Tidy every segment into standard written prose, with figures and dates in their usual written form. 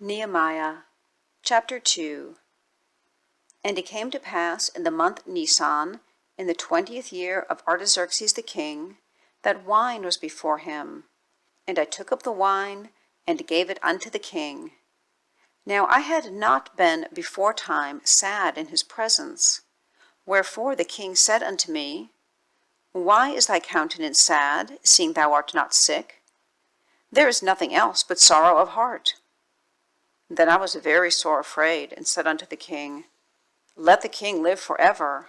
Nehemiah chapter 2. And it came to pass in the month Nisan, in the 20th year of Artaxerxes the king, that wine was before him. And I took up the wine, and gave it unto the king. Now I had not been beforetime sad in his presence. Wherefore the king said unto me, Why is thy countenance sad, seeing thou art not sick? There is nothing else but sorrow of heart. Then I was very sore afraid, and said unto the king, Let the king live forever.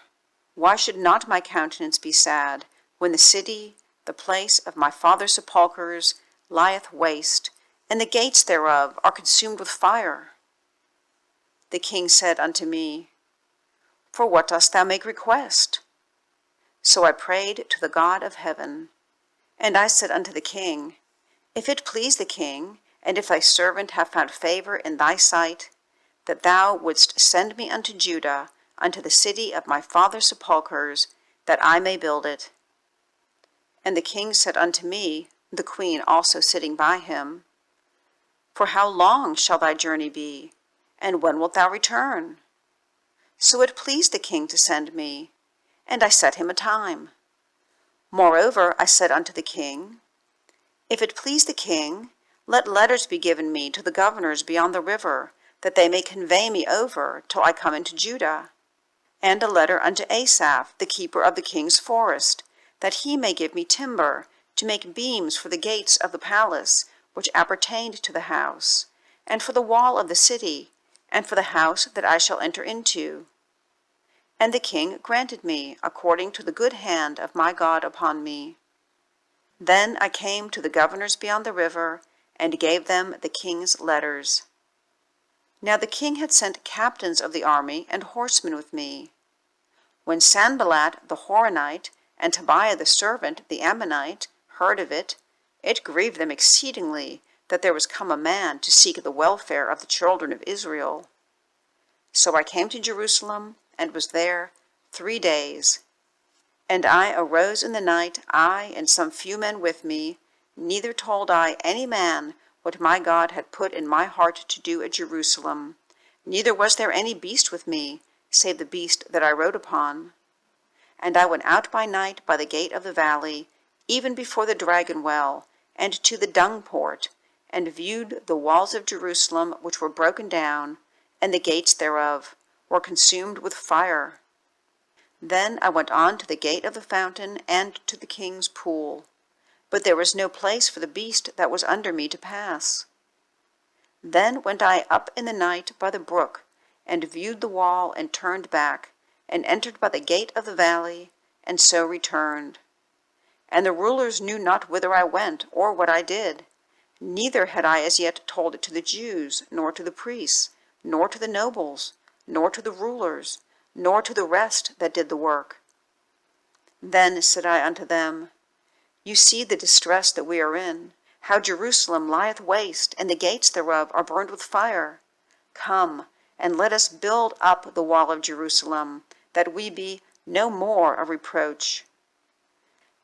Why should not my countenance be sad, when the city, the place of my father's sepulchres, lieth waste, and the gates thereof are consumed with fire? The king said unto me, For what dost thou make request? So I prayed to the God of heaven. And I said unto the king, If it please the king, and if thy servant have found favour in thy sight, that thou wouldst send me unto Judah, unto the city of my father's sepulchres, that I may build it. And the king said unto me, the queen also sitting by him, For how long shall thy journey be, and when wilt thou return? So it pleased the king to send me, and I set him a time. Moreover, I said unto the king, If it please the king, let letters be given me to the governors beyond the river, that they may convey me over till I come into Judah, and a letter unto Asaph, the keeper of the king's forest, that he may give me timber to make beams for the gates of the palace, which appertained to the house, and for the wall of the city, and for the house that I shall enter into. And the king granted me, according to the good hand of my God upon me. Then I came to the governors beyond the river, and gave them the king's letters. Now the king had sent captains of the army and horsemen with me. When Sanballat the Horonite and Tobiah the servant, the Ammonite, heard of it, it grieved them exceedingly that there was come a man to seek the welfare of the children of Israel. So I came to Jerusalem, and was there 3 days. And I arose in the night, I and some few men with me, neither told I any man what my God had put in my heart to do at Jerusalem, neither was there any beast with me, save the beast that I rode upon. And I went out by night by the gate of the valley, even before the dragon well, and to the dung port, and viewed the walls of Jerusalem, which were broken down, and the gates thereof were consumed with fire. Then I went on to the gate of the fountain, and to the king's pool. But there was no place for the beast that was under me to pass. Then went I up in the night by the brook, and viewed the wall, and turned back, and entered by the gate of the valley, and so returned. And the rulers knew not whither I went, or what I did. Neither had I as yet told it to the Jews, nor to the priests, nor to the nobles, nor to the rulers, nor to the rest that did the work. Then said I unto them, You see the distress that we are in, how Jerusalem lieth waste, and the gates thereof are burned with fire. Come, and let us build up the wall of Jerusalem, that we be no more a reproach.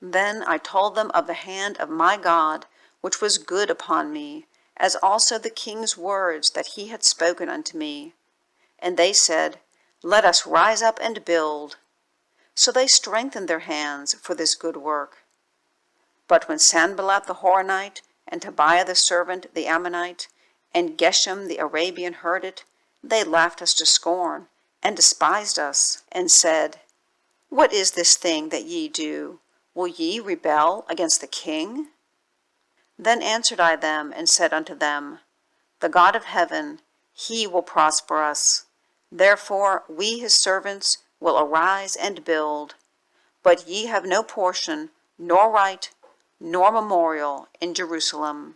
Then I told them of the hand of my God, which was good upon me, as also the king's words that he had spoken unto me. And they said, Let us rise up and build. So they strengthened their hands for this good work. But when Sanballat the Horonite, and Tobiah the servant, the Ammonite, and Geshem the Arabian heard it, they laughed us to scorn, and despised us, and said, What is this thing that ye do? Will ye rebel against the king? Then answered I them, and said unto them, The God of heaven, he will prosper us. Therefore we his servants will arise and build. But ye have no portion, nor right, nor memorial in Jerusalem.